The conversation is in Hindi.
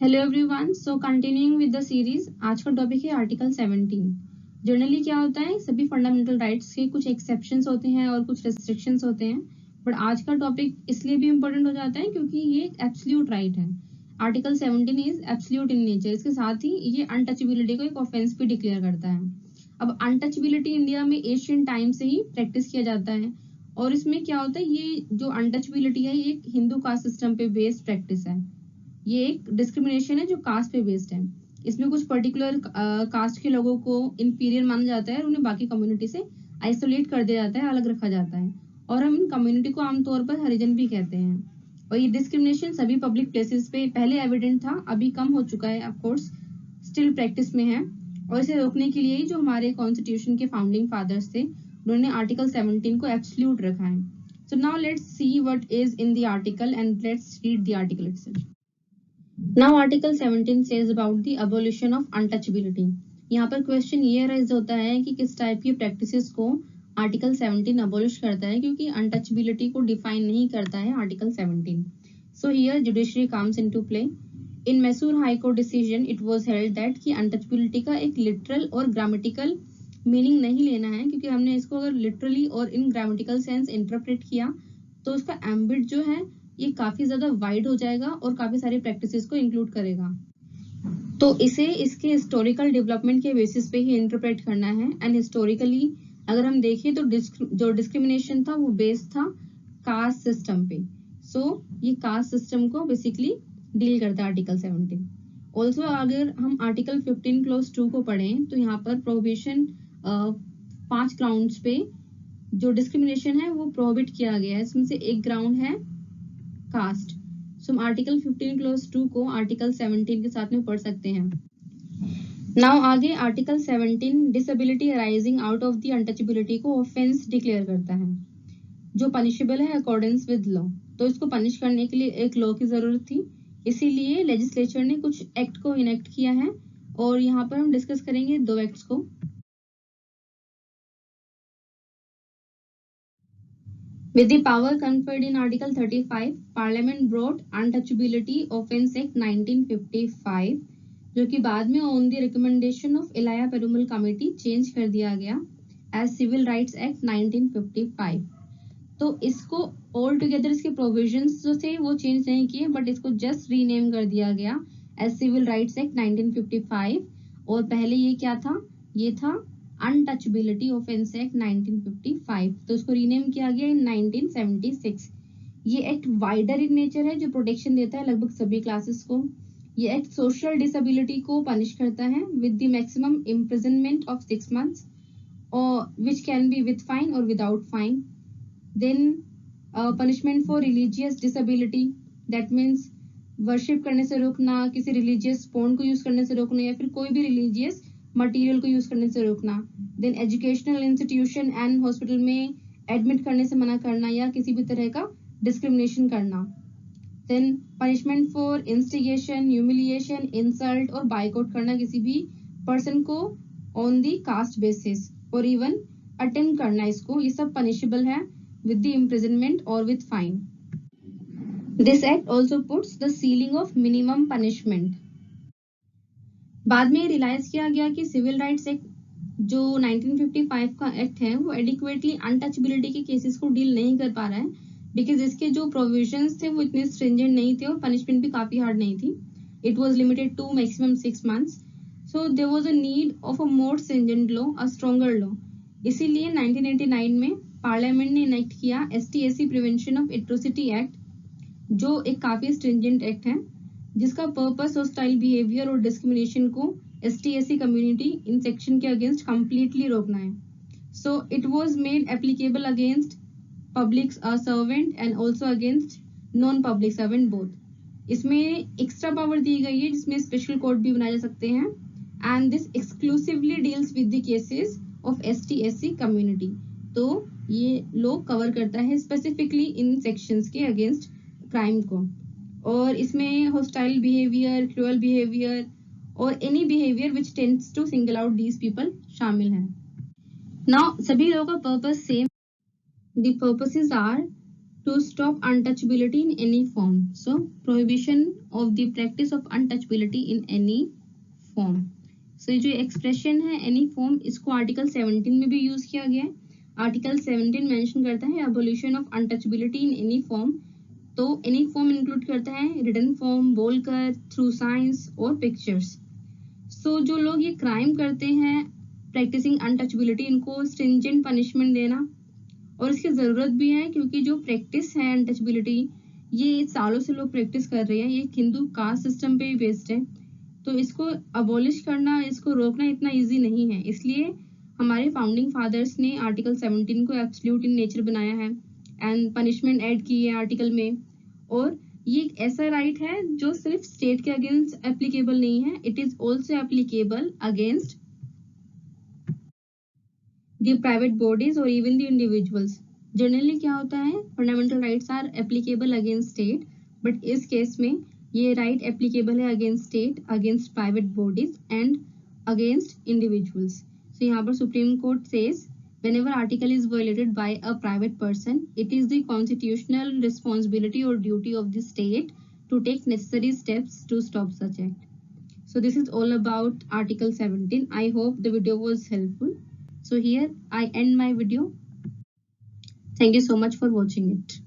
Hello everyone. So continuing with the series, आज का टॉपिक है आर्टिकल 17। जनरली क्या होता है, सभी फंडामेंटल राइट्स के कुछ एक्सेप्शंस होते हैं और कुछ रेस्ट्रिक्शंस होते हैं, बट आज का टॉपिक इसलिए भी इम्पोर्टेंट हो जाता है क्योंकि ये एक एब्सोल्यूट राइट है। Article 17 is absolute in nature. इसके साथ ही ये अनटचेबिलिटी को एक ऑफेंस भी डिक्लेयर करता है। अब अनटचेबिलिटी इंडिया में एशियन टाइम से ही प्रैक्टिस किया जाता है, और इसमें क्या होता है, ये जो अनटचेबिलिटी है ये एक हिंदू कास्ट सिस्टम पे बेस्ड प्रैक्टिस है। ये एक डिस्क्रिमिनेशन है जो कास्ट पे बेस्ड है। इसमें कुछ पर्टिकुलर कास्ट के लोगों को इंफीरियर माना जाता है और उन्हें बाकी कम्युनिटी से आइसोलेट कर दिया जाता है, अलग रखा जाता है, और हम इन कम्युनिटी को आमतौर पर हरिजन भी कहते हैं। और ये डिस्क्रिमिनेशन सभी पब्लिक प्लेसेस पे पहले एविडेंट था, अभी कम हो चुका है, ऑफ कोर्स स्टिल प्रैक्टिस में है। और इसे रोकने के लिए जो हमारे कॉन्स्टिट्यूशन के फाउंडिंग फादर्स थे, उन्होंने आर्टिकल 17 को एब्सोल्यूट रखा है। So now let's see what is in the article and let's read the article itself. Now Article 17 says about the abolition of untouchability. यहाँ पर क्वेश्चन ये राइज होता है कि किस टाइप की प्रैक्टिसेस को आर्टिकल 17 अबोलिश करता है, क्योंकि अनटचबिलिटी को डिफाइन नहीं करता है article 17. So here judiciary comes into play. In Mysore high court decision it was held that कि अनटचबिलिटी का एक लिटरल और ग्रामेटिकल मीनिंग नहीं लेना है, क्योंकि हमने इसको अगर लिटरली और इन ग्रामेटिकल सेंस इंटरप्रेट किया तो उसका एम्बिट जो है ये काफी ज्यादा वाइड हो जाएगा और काफी सारी प्रैक्टिसेस को इंक्लूड करेगा। तो इसे इसके हिस्टोरिकल डेवलपमेंट के बेसिस पे ही इंटरप्रेट करना है। एंड हिस्टोरिकली अगर हम देखें तो जो डिस्क्रिमिनेशन था वो बेस्ड था कास्ट सिस्टम पे। सो ये कास्ट सिस्टम को बेसिकली डील करता है आर्टिकल 17। ऑल्सो अगर हम आर्टिकल 15 क्लॉज 2 को पढ़ें तो यहाँ पर प्रोहिबिशन 5 ग्राउंड्स पे जो डिस्क्रिमिनेशन है वो प्रोहिबिट किया गया है। इसमें से एक ग्राउंड है कास्ट। सो हम आर्टिकल 15 क्लॉज 2 को आर्टिकल 17 के साथ में पढ़ सकते हैं। नाउ आगे article 17 disability arising out of the untouchability को ऑफेंस डिक्लेयर करता है, जो पनिशेबल है अकॉर्डिंग्स विद लॉ। तो इसको पनिश करने के लिए एक लॉ की जरूरत थी, इसीलिए लेजिस्लेचर ने कुछ एक्ट को इनेक्ट किया है, और यहाँ पर हम डिस्कस करेंगे 2 एक्ट्स को। With the power conferred in Article 35, Parliament brought Untouchability Offence Act 1955, जो कि बाद में on the recommendation of Elaya Perumal committee change कर दिया गया एज सिविल राइट्स एक्ट 1955। तो इसको ऑल टुगेदर इसके प्रोविजंस जो थे वो चेंज नहीं किए, बट इसको जस्ट रीनेम कर दिया गया एज सिविल राइट्स एक्ट 1955। और पहले ये क्या था, ये था अनटचबिलिटी ऑफेंस एक्ट 1955। तो इसको रीनेम किया गया इन 1976। ये एक्ट वाइडर इन नेचर है, जो प्रोटेक्शन देता है लगभग सभी क्लासेस को। ये एक्ट सोशल डिसेबिलिटी को पनिश करता है with the maximum imprisonment of 6 months, और which can be with fine और without fine. Then punishment for religious disability, that means worship करने से रोकना, किसी रिलीजियस फोन को यूज करने से रोकना, या फिर कोई भी रिलीजियस मटेरियल को यूज करने से रोकना। Then educational institution and hospital में एडमिट करने से मना करना या किसी भी तरह का डिस्क्रिमिनेशन करना। Then punishment for instigation, humiliation, insult और बाइकआउट करना किसी भी पर्सन को ऑन दी कास्ट बेसिस, और इवन अटेम्प्ट करना इसको, ये सब पनिशेबल है विद द इम्प्रिजनमेंट और with fine. This act also puts the ceiling of minimum punishment. बाद में रियलाइज किया गया कि सिविल राइट्स एक्ट जो 1955 का एक्ट है वो एडिक्वेटली अनटचबिलिटी के केसेस को डील नहीं कर पा रहा है, बिकॉज इसके जो प्रोविजंस थे वो इतने स्ट्रिंजेंट नहीं थे और पनिशमेंट भी काफी हार्ड नहीं थी। It was limited to maximum 6 months। So there was a need of a more stringent law, a stronger law. इसीलिए 1989 में पार्लियामेंट ने इनेक्ट किया ST/SC prevention of atrocity act, जो एक काफी स्ट्रिंजेंट एक्ट है, जिसका पर्पस हॉस्टाइल बिहेवियर और डिस्क्रिमिनेशन को ST/SC कम्युनिटी इन सेक्शन के अगेंस्ट कंप्लीटली रोकना है। So it was made applicable against public servant and also against non public servant both. इसमें एक्स्ट्रा पावर दी गई है जिसमें स्पेशल कोर्ट भी बनाए जा सकते हैं, and this exclusively deals with the cases of ST/SC community. तो ये लॉ कवर करता है स्पेसिफिकली इन सेक्शंस के अगेंस्ट क्राइम को, और इसमें हॉस्टाइल बिहेवियर, क्रूअल बिहेवियर और any behaviour which tends to single out these people शामिल हैं। नाउ सभी लोगों का purpose same. The purposes are to stop untouchability in any form. So prohibition of the practice of untouchability in any form. So ये जो एक्सप्रेशन है एनी फॉर्म, इसको आर्टिकल 17 में भी यूज किया गया है. आर्टिकल 17 मेंशन करता है abolition of untouchability in any form. तो एनी फॉर्म इंक्लूड करता है रिटन फॉर्म, बोलकर, थ्रू साइंस और पिक्चर्स. सो जो लोग ये क्राइम करते हैं प्रैक्टिसिंग अनटचबिलिटी, इनको स्ट्रिंजेंट पनिशमेंट देना, और इसकी ज़रूरत भी है क्योंकि जो प्रैक्टिस है अनटचबिलिटी, ये सालों से लोग प्रैक्टिस कर रहे हैं. ये हिंदू कास्ट सिस्टम पे ही बेस्ड है. तो इसको अबॉलिश करना, इसको रोकना इतना इजी नहीं है. इसलिए हमारे फाउंडिंग फादर्स ने आर्टिकल 17 को एब्सोल्यूट इन नेचर बनाया है एंड पनिशमेंट ऐड की है आर्टिकल में. और ये एक ऐसा राइट है जो सिर्फ स्टेट के अगेंस्ट एप्लीकेबल नहीं है, it is also applicable against the private bodies or even the individuals. Generally क्या होता है, fundamental rights are applicable against state, but इस केस में ये राइट एप्लीकेबल है against state, against private bodies and against individuals. So यहाँ पर supreme court says whenever article is violated by a private person, it is the constitutional responsibility or duty of the state to take necessary steps to stop such act. So this is all about article 17. I hope the video was helpful. So here I end my video. Thank you so much for watching it.